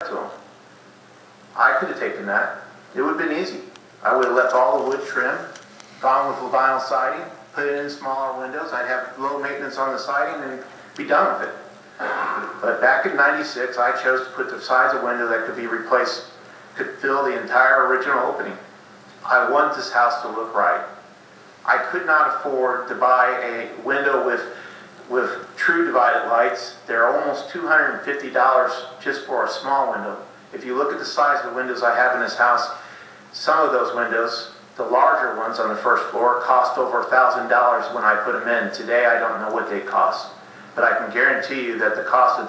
to them. I could have taken that. It would have been easy. I would have left all the wood trim, gone with the vinyl siding, put it in smaller windows. I'd have low maintenance on the siding and be done with it. But back in '96, I chose to put the size of window that could be replaced, could fill the entire original opening. I want this house to look right. I could not afford to buy a window with true divided lights. They're almost $250 just for a small window. If you look at the size of the windows I have in this house, some of those windows, the larger ones on the first floor, cost over $1,000 when I put them in. Today I don't know what they cost. But I can guarantee you that the cost of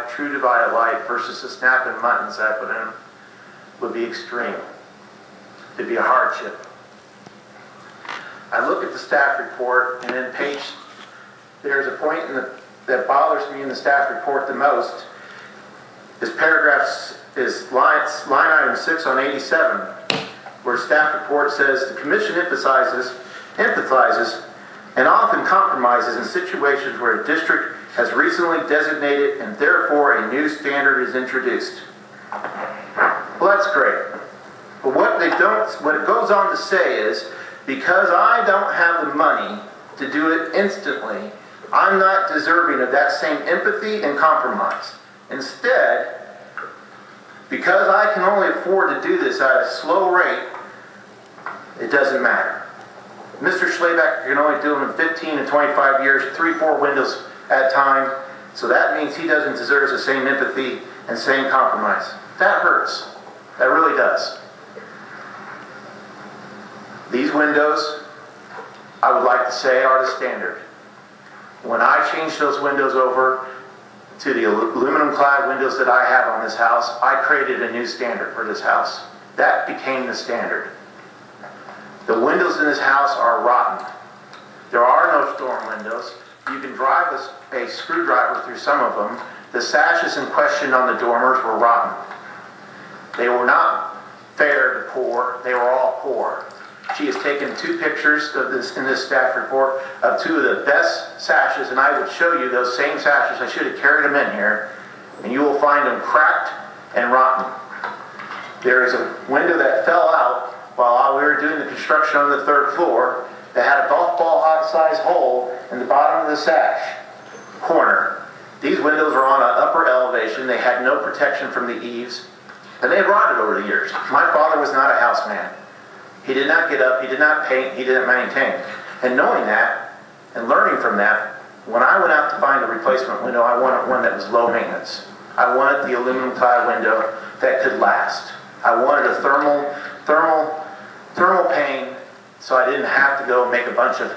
true divided light versus the snap and muttons I put in would be extreme. It'd be a hardship. I look at the staff report, and then there's a point that bothers me in the staff report the most. This paragraph is line item 6 on 87, where staff report says, the commission empathizes, and often compromises in situations where a district has recently designated and therefore a new standard is introduced. Well, that's great. But what it goes on to say is, because I don't have the money to do it instantly, I'm not deserving of that same empathy and compromise. Instead, because I can only afford to do this at a slow rate, it doesn't matter. Mr. Schleyback can only do them in 15 to 25 years, 3-4 windows at a time, so that means he doesn't deserve the same empathy and same compromise. That hurts. That really does. These windows, I would like to say, are the standard. When I changed those windows over to the aluminum clad windows that I have on this house, I created a new standard for this house. That became the standard. The windows in this house are rotten. There are no storm windows. You can drive a screwdriver through some of them. The sashes in question on the dormers were rotten. They were not fair to poor. They were all poor. She has taken 2 pictures of this in this staff report of 2 of the best sashes, and I would show you those same sashes. I should have carried them in here, and you will find them cracked and rotten. There is a window that fell out while we were doing the construction on the 3rd floor that had a golf ball size hole in the bottom of the sash corner. These windows are on an upper elevation. They had no protection from the eaves, and they rotted over the years. My father was not a houseman. He did not get up, he did not paint, he didn't maintain. And knowing that, and learning from that, when I went out to find a replacement window, I wanted one that was low maintenance. I wanted the aluminum clad window that could last. I wanted a thermal pane, so I didn't have to go make a bunch of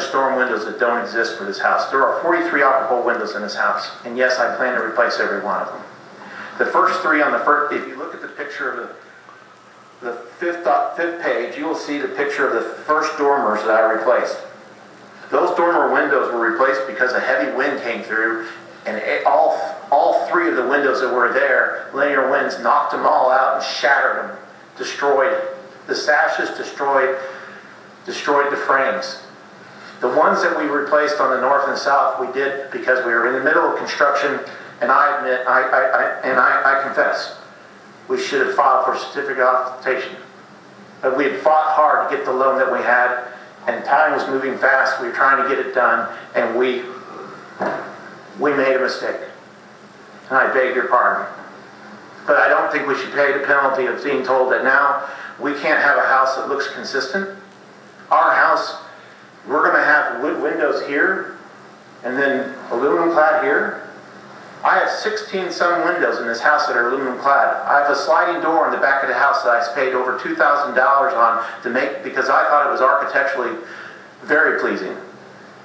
storm windows that don't exist for this house. There are 43 operable windows in this house, and yes, I plan to replace every one of them. The first 3 on the first, if you look at the picture of the fifth page, you will see the picture of the first dormers that I replaced. Those dormer windows were replaced because a heavy wind came through, and all 3 of the windows that were there, linear winds knocked them all out and shattered them, destroyed the sashes, destroyed the frames. The ones that we replaced on the north and south, we did because we were in the middle of construction, and I admit, I confess, we should have filed for a certificate of occupancy. But we had fought hard to get the loan that we had, and time was moving fast. We were trying to get it done, and we made a mistake. And I beg your pardon. But I don't think we should pay the penalty of being told that now we can't have a house that looks consistent. Our house, we're going to have wood windows here, and then aluminum clad here. I have 16 some windows in this house that are aluminum clad. I have a sliding door in the back of the house that I paid over $2,000 on to make because I thought it was architecturally very pleasing.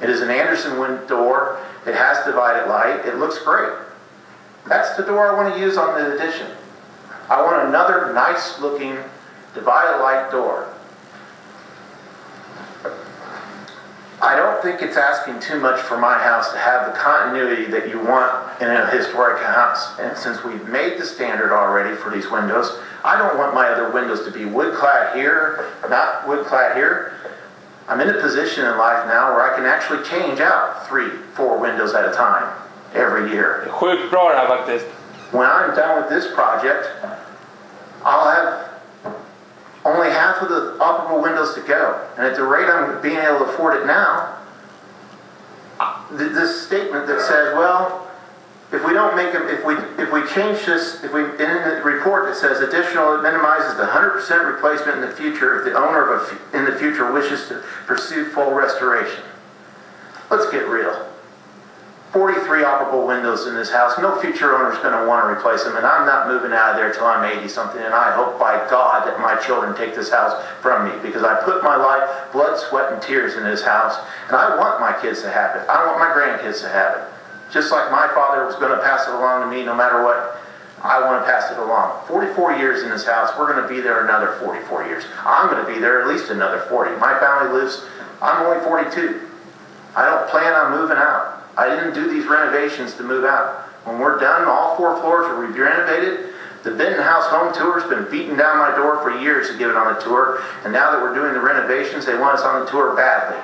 It is an Anderson wind door. It has divided light. It looks great. That's the door I want to use on the addition. I want another nice looking divided light door. I don't think it's asking too much for my house to have the continuity that you want in a historic house. And since we've made the standard already for these windows, I don't want my other windows to be wood clad here, not wood clad here. I'm in a position in life now where I can actually change out 3-4 windows at a time every year. Sjukt bra det här faktiskt. When I'm done with this project, I'll have only half of the operable windows to go. And at the rate I'm being able to afford it now, this statement that says, well, if we don't make them, if we change this, if we, in the report that says additional, it minimizes the 100% replacement in the future if the owner of in the future wishes to pursue full restoration. Let's get real. 43 operable windows in this house. No future owner is going to want to replace them, and I'm not moving out of there till I'm 80 something, and I hope by God that my children take this house from me, because I put my life, blood, sweat, and tears in this house, and I want my kids to have it. I want my grandkids to have it. Just like my father was going to pass it along to me no matter what, I want to pass it along. 44 years in this house, we're going to be there another 44 years. I'm going to be there at least another 40. My family lives, I'm only 42. I don't plan on moving out. I didn't do these renovations to move out. When we're done, all 4 floors will be renovated. The Benton House home tour has been beating down my door for years to get it on the tour, and now that we're doing the renovations, they want us on the tour badly.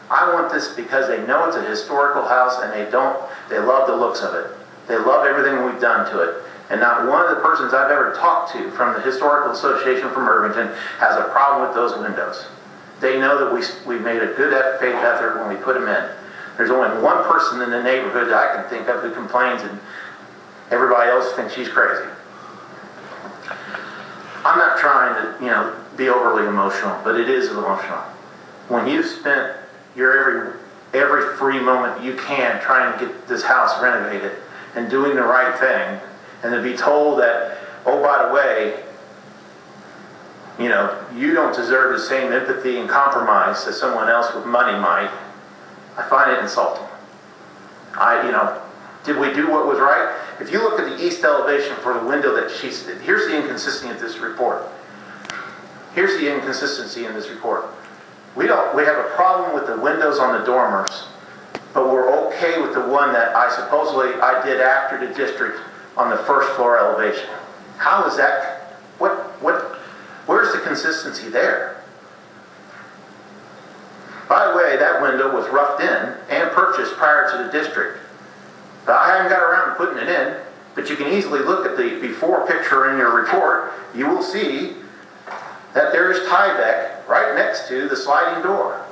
I want this because they know it's a historical house, and they love the looks of it. They love everything we've done to it. And not one of the persons I've ever talked to from the Historical Association from Irvington has a problem with those windows. They know that we made a good faith effort when we put them in. There's only one person in the neighborhood that I can think of who complains, and everybody else thinks she's crazy. I'm not trying to, be overly emotional, but it is emotional. When you've spent your every free moment you can trying to get this house renovated and doing the right thing, and to be told that, oh, by the way, you don't deserve the same empathy and compromise that someone else with money might, I find it insulting. Did we do what was right? If you look at the east elevation for the window that here's the inconsistency of this report. Here's the inconsistency in this report. We have a problem with the windows on the dormers, but we're okay with the one that I did after the district on the first floor elevation. How is that? Where's the consistency there? By the way, that window was roughed in and purchased prior to the district. But I haven't got around to putting it in, but you can easily look at the before picture in your report. You will see that there is Tyvek right next to the sliding door.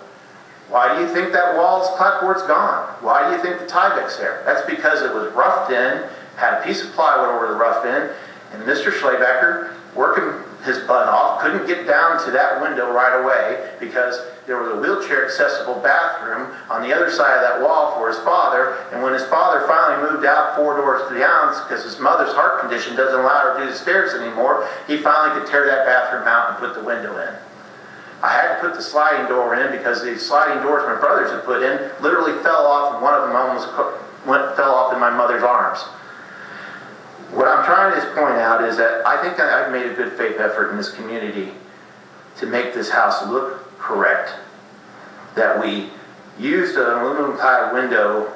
Why do you think that wall's clapboard's gone? Why do you think the Tyvek's there? That's because it was roughed in, had a piece of plywood over the rough end, and Mr. Schlebacker, working his butt off, couldn't get down to that window right away because there was a wheelchair accessible bathroom on the other side of that wall for his father, and when his father finally moved out 4 doors to the ounce because his mother's heart condition doesn't allow her to do the stairs anymore, he finally could tear that bathroom out and put the window in. I had to put the sliding door in because the sliding doors my brothers had put in literally fell off, and one of them almost fell off in my mother's arms. What I'm trying to point out is that I think I've made a good faith effort in this community to make this house look correct. That we used an aluminum clad window,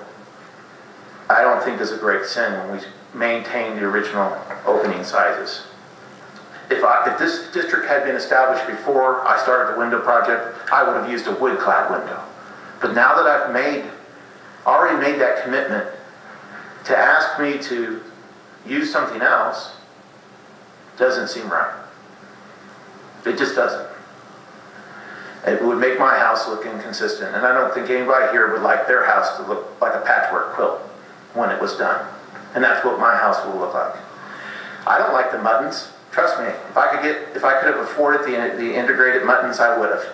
I don't think is a great sin when we maintain the original opening sizes. If this district had been established before I started the window project, I would have used a wood clad window. But now that I've already made that commitment, to ask me to use something else doesn't seem right. It just doesn't. It would make my house look inconsistent, and I don't think anybody here would like their house to look like a patchwork quilt when it was done. And that's what my house will look like. I don't like the muttons. Trust me, if I could have afforded the integrated muttons, I would have.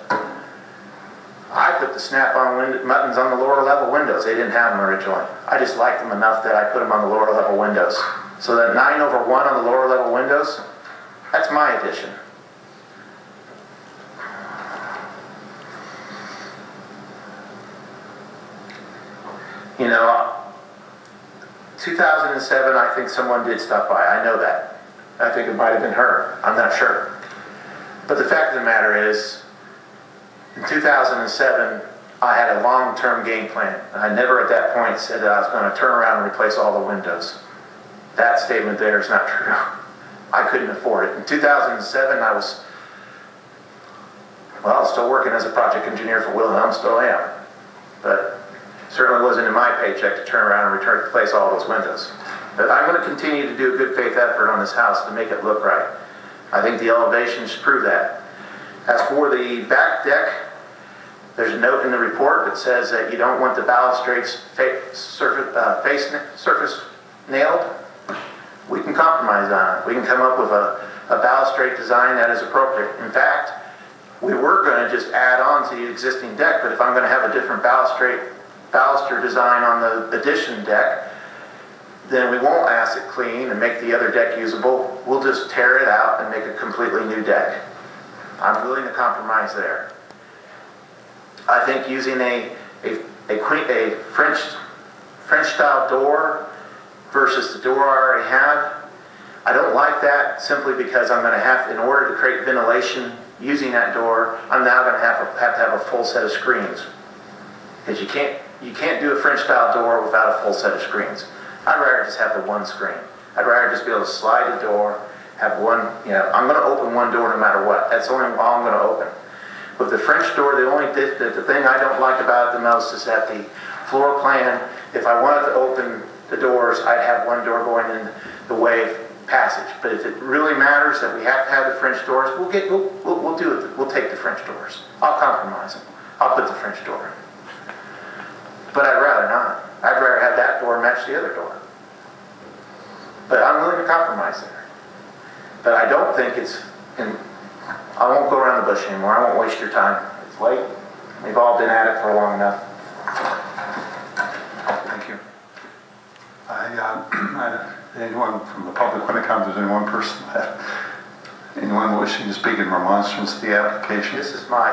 I put the snap-on muttons on the lower level windows. They didn't have them originally. I just liked them enough that I put them on the lower level windows. So that 9/1 on the lower level windows, that's my addition. You know, 2007, I think someone did stop by. I know that. I think it might have been her. I'm not sure. But the fact of the matter is, in 2007, I had a long-term game plan. I never at that point said that I was going to turn around and replace all the windows. That statement there is not true. I couldn't afford it. In 2007, I was still working as a project engineer for Wilhelm, still am. But certainly wasn't in my paycheck to turn around and replace all those windows. But I'm going to continue to do a good faith effort on this house to make it look right. I think the elevations prove that. As for the back deck, there's a note in the report that says that you don't want the balustrades surface nailed. We can compromise on it. We can come up with a balustrade design that is appropriate. In fact, we were going to just add on to the existing deck, but if I'm going to have a different baluster design on the addition deck, then we won't acid clean and make the other deck usable. We'll just tear it out and make a completely new deck. I'm willing to compromise there. I think using a French style door versus the door I already have, I don't like that simply because I'm going to have, in order to create ventilation using that door, I'm now going to have a full set of screens. Because you can't do a French style door without a full set of screens. I'd rather just have the one screen. I'd rather just be able to slide the door, have one, I'm going to open one door no matter what. That's only all I'm going to open. With the French door, the thing I don't like about it the most is that the floor plan, if I wanted to open the doors, I'd have one door going in the way of passage. But if it really matters that we have to have the French doors, we'll do it. We'll take the French doors. I'll compromise them. I'll put the French door in. But I'd rather not. I'd rather have that door match the other door. But I'm willing to compromise there. But I don't think I won't go around the bush anymore. I won't waste your time. It's late. We've all been at it for long enough. Thank you. Anyone from the public, when it comes, does anyone wishing to speak in remonstrance to the application? This is my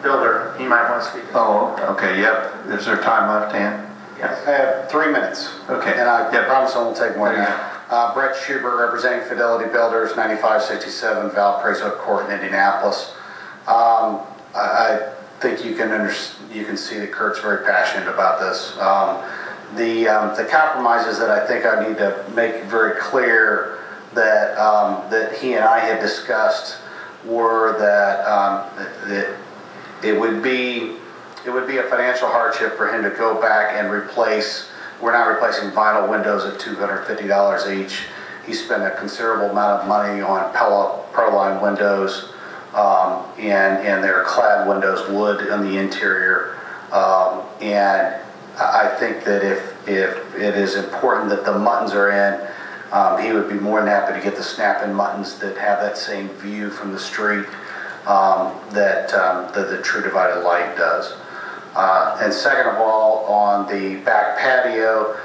builder. He might want to speak. Oh, okay, yep. Is there time left, Dan? Yes. I have 3 minutes. Okay. And I promise I won't take more than that. Brett Schubert, representing Fidelity Builders, 9567 Valparaiso Court in Indianapolis. I think you can see that Kurt's very passionate about this. The compromises that I think I need to make very clear that that he and I had discussed were that it would be a financial hardship for him to go back and replace. We're not replacing vinyl windows at $250 each. He spent a considerable amount of money on Proline windows, and they're clad windows, wood on the interior. And I think that if it is important that the muttons are in, he would be more than happy to get the snap-in muttons that have that same view from the street that the True Divided Light does. And second of all, on the back patio,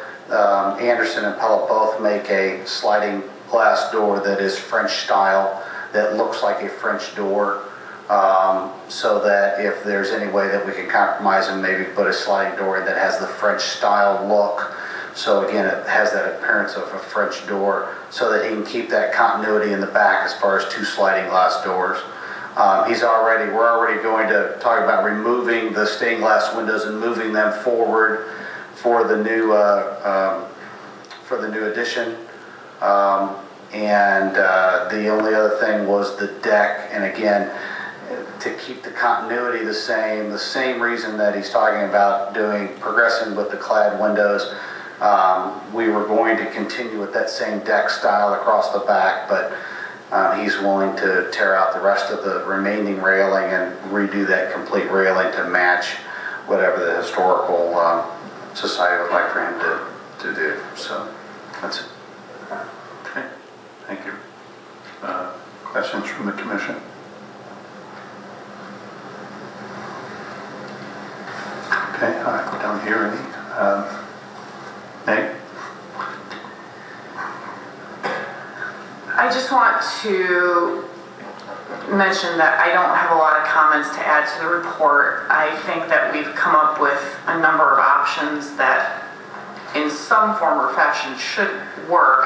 Anderson and Pella both make a sliding glass door that is French style, that looks like a French door, so that if there's any way that we can compromise and maybe put a sliding door in that has the French style look, so again it has that appearance of a French door, so that he can keep that continuity in the back as far as 2 sliding glass doors. We're already going to talk about removing the stained glass windows and moving them forward for the new addition. The only other thing was the deck, and again, to keep the continuity the same reason that he's talking about progressing with the clad windows. We were going to continue with that same deck style across the back, but he's willing to tear out the rest of the remaining railing and redo that complete railing to match whatever the historical society would like for him to do. So that's it. Okay, thank you. Questions from the commission? Okay, I don't hear any. Nate? I just want to mention that I don't have a lot of comments to add to the report. I think that we've come up with a number of options that in some form or fashion should work.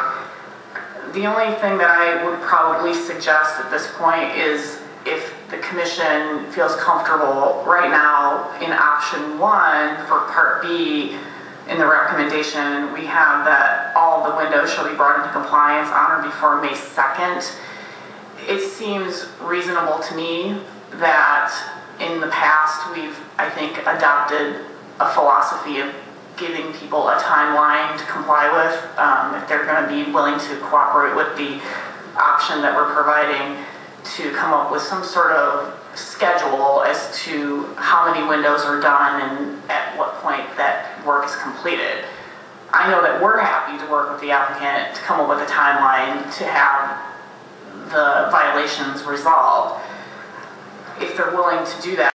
The only thing that I would probably suggest at this point is if the commission feels comfortable right now in option 1 for part B. In the recommendation, we have that all of the windows shall be brought into compliance on or before May 2nd. It seems reasonable to me that in the past we've, I think, adopted a philosophy of giving people a timeline to comply with, if they're going to be willing to cooperate with the option that we're providing, to come up with some sort of schedule as to how many windows are done and at what point that work is completed. I know that we're happy to work with the applicant to come up with a timeline to have the violations resolved. If they're willing to do that,